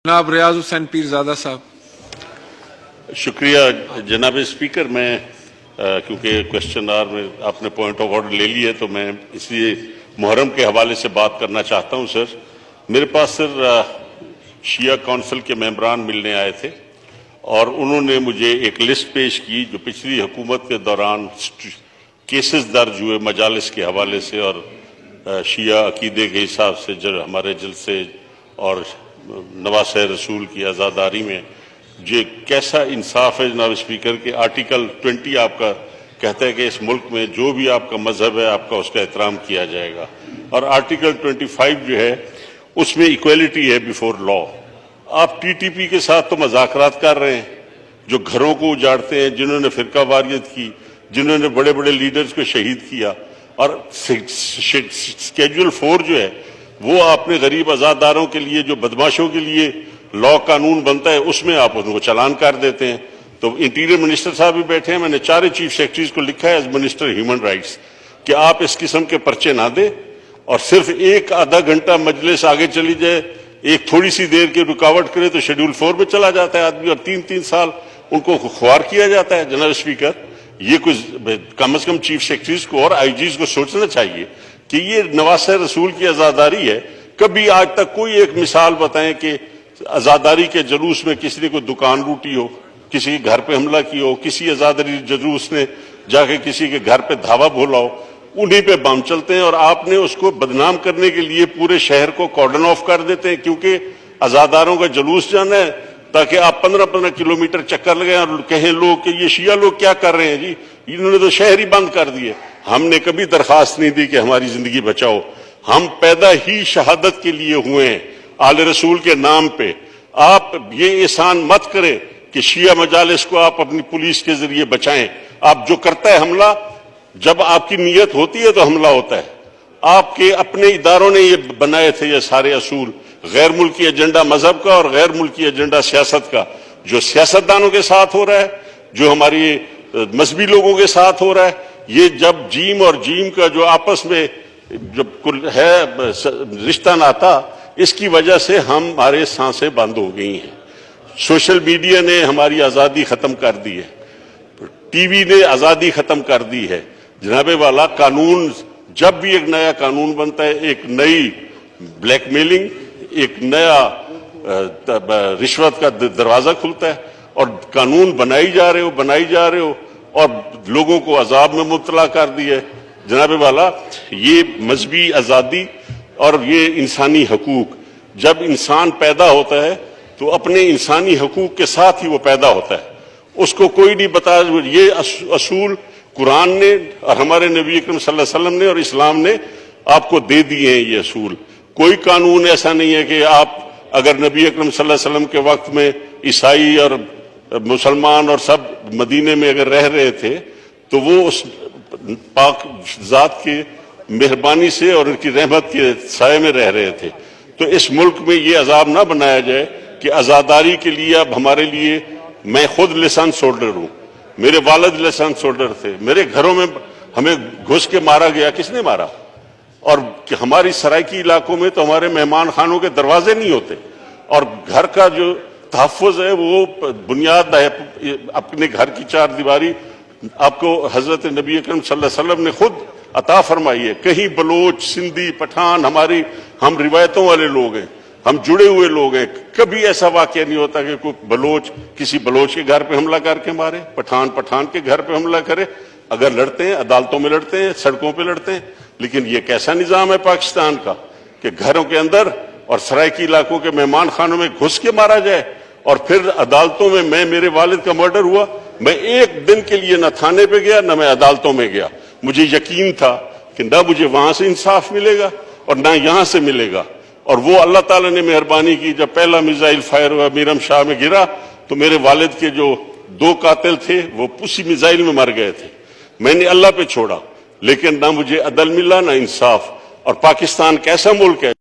जनाब रियाज हुसैन पीरजादा साहब। शुक्रिया जनाब स्पीकर। मैं क्योंकि क्वेश्चन आवर में आपने पॉइंट ऑफ ऑर्डर ले लिया तो मैं इसलिए मुहर्रम के हवाले से बात करना चाहता हूं। सर, मेरे पास सर शिया काउंसिल के मेंबरान मिलने आए थे और उन्होंने मुझे एक लिस्ट पेश की जो पिछली हुकूमत के दौरान केसेस दर्ज हुए मजालिस के हवाले से और शिया अकीदे के हिसाब से जो हमारे जलसे और नवासे रसूल की आज़ादारी में जो कैसा इंसाफ है जनाब स्पीकर के आर्टिकल 20 आपका कहता है कि इस मुल्क में जो भी आपका मजहब है आपका उसका एहतराम किया जाएगा, और आर्टिकल 25 जो है उसमें इक्वलिटी है बिफोर लॉ। आप टीटीपी के साथ तो मज़ाकरात कर रहे हैं, जो घरों को उजाड़ते हैं, जिन्होंने फिरका वारियत की, जिन्होंने बड़े बड़े लीडर्स को शहीद किया, और स्केड्यूल 4 जो है वो आपने गरीब आज़ादारों के लिए जो बदमाशों के लिए लॉ कानून बनता है उसमें आप उनको चालान कर देते हैं। तो इंटीरियर मिनिस्टर साहब भी बैठे हैं, मैंने 4 चीफ सेक्रेटरीज को लिखा है एज मिनिस्टर ह्यूमन राइट्स कि आप इस किस्म के पर्चे ना दे और सिर्फ एक आधा घंटा मजलिस आगे चली जाए, एक थोड़ी सी देर की रुकावट करे तो शेड्यूल 4 में चला जाता है आदमी और 3-3 साल उनको खुआर किया जाता है। जनरल स्पीकर, ये कुछ कम से कम चीफ सेक्रेटरीज को और आईजीज को सोचना चाहिए कि ये नवासे रसूल की आज़ादारी है। कभी आज तक कोई एक मिसाल बताएं कि आज़ादारी के जुलूस में किसी ने कोई दुकान लूटी हो, किसी के घर पे हमला किया हो, किसी आज़ादारी जुलूस ने जाके किसी के घर पे धावा बोला हो, उन्हीं पे बम चलते हैं और आपने उसको बदनाम करने के लिए पूरे शहर को कॉर्डन ऑफ कर देते हैं क्योंकि आज़ादारों का जुलूस जाना है ताकि आप 15-15 किलोमीटर चक्कर लगाएं और कहें लोग कि ये शिया लोग क्या कर रहे हैं जी, इन्होंने तो शहर ही बंद कर दिए। हमने कभी दरखास्त नहीं दी कि हमारी जिंदगी बचाओ, हम पैदा ही शहादत के लिए हुए हैं आले रसूल के नाम पे। आप ये एहसान मत करें कि शिया मजालिस को आप अपनी पुलिस के जरिए बचाएं। आप जो करता है हमला, जब आपकी नीयत होती है तो हमला होता है। आपके अपने इदारों ने ये बनाए थे ये सारे असूल, गैर मुल्की एजेंडा मजहब का और गैर मुल्की एजेंडा सियासत का, जो सियासतदानों के साथ हो रहा है, जो हमारी मजहबी लोगों के साथ हो रहा है। ये जब जीम और जीम का जो आपस में जब है रिश्ता नाता, इसकी वजह से हमारे सांसें बंद हो गई हैं। सोशल मीडिया ने हमारी आज़ादी खत्म कर दी है, टीवी ने आज़ादी खत्म कर दी है। जनाबे वाला कानून, जब भी एक नया कानून बनता है एक नई ब्लैकमेलिंग, एक नया रिश्वत का दरवाजा खुलता है और कानून बनाई जा रहे हो और लोगों को अजाब में मुब्तला कर दिया है। जनाबे वाला, ये मजहबी आज़ादी और ये इंसानी हकूक, जब इंसान पैदा होता है तो अपने इंसानी हकूक के साथ ही वो पैदा होता है, उसको कोई नहीं बता। ये असूल कुरान ने और हमारे नबी अकरम सल्लल्लाहु अलैहि वसल्लम ने और इस्लाम ने आपको दे दिए हैं। ये असूल, कोई कानून ऐसा नहीं है कि आप अगर नबी अकरम सल्लल्लाहु अलैहि वसल्लम के वक्त में ईसाई और मुसलमान और सब मदीने में अगर रह रहे थे तो वो उस पाक जात की मेहरबानी से और उनकी रहमत के साये में रह रहे थे। तो इस मुल्क में ये अजाब ना बनाया जाए कि आज़ादारी के लिए अब हमारे लिए, मैं खुद लाइसेंस होल्डर हूँ, मेरे वालिद लाइसेंस होल्डर थे, मेरे घरों में हमें घुस के मारा गया, किसने मारा? और कि हमारी सराइकी इलाकों में तो हमारे मेहमान खानों के दरवाजे नहीं होते और घर का जो तहफ़्फ़ुज़ है वो बुनियाद है अपने घर की 4 दीवारी आपको हजरत नबी अकरम सल्लल्लाहु अलैहि वसल्लम ने खुद अता फरमाई है। कहीं बलोच, सिंधी, पठान, हम रिवायतों वाले लोग हैं, हम जुड़े हुए लोग हैं। कभी ऐसा वाक़या नहीं होता कि कोई बलोच किसी बलोच के घर पे हमला करके मारे, पठान के घर पे हमला करे। अगर लड़ते हैं अदालतों में लड़ते हैं, सड़कों पे लड़ते हैं, लेकिन ये कैसा निज़ाम है पाकिस्तान का कि घरों के अंदर और सराइकी इलाकों के मेहमान खानों में घुस के मारा जाए और फिर अदालतों में। मेरे वालिद का मर्डर हुआ, मैं एक दिन के लिए न थाने पे गया न मैं अदालतों में गया। मुझे यकीन था कि न मुझे वहां से इंसाफ मिलेगा और न यहां से मिलेगा। और वो अल्लाह ताला ने मेहरबानी की, जब पहला मिसाइल फायर हुआ मीरम शाह में गिरा तो मेरे वालिद के जो 2 कातिल थे वो उसी मिसाइल में मर गए थे। मैंने अल्लाह पे छोड़ा, लेकिन ना मुझे अदल मिला ना इंसाफ। और पाकिस्तान कैसा मुल्क है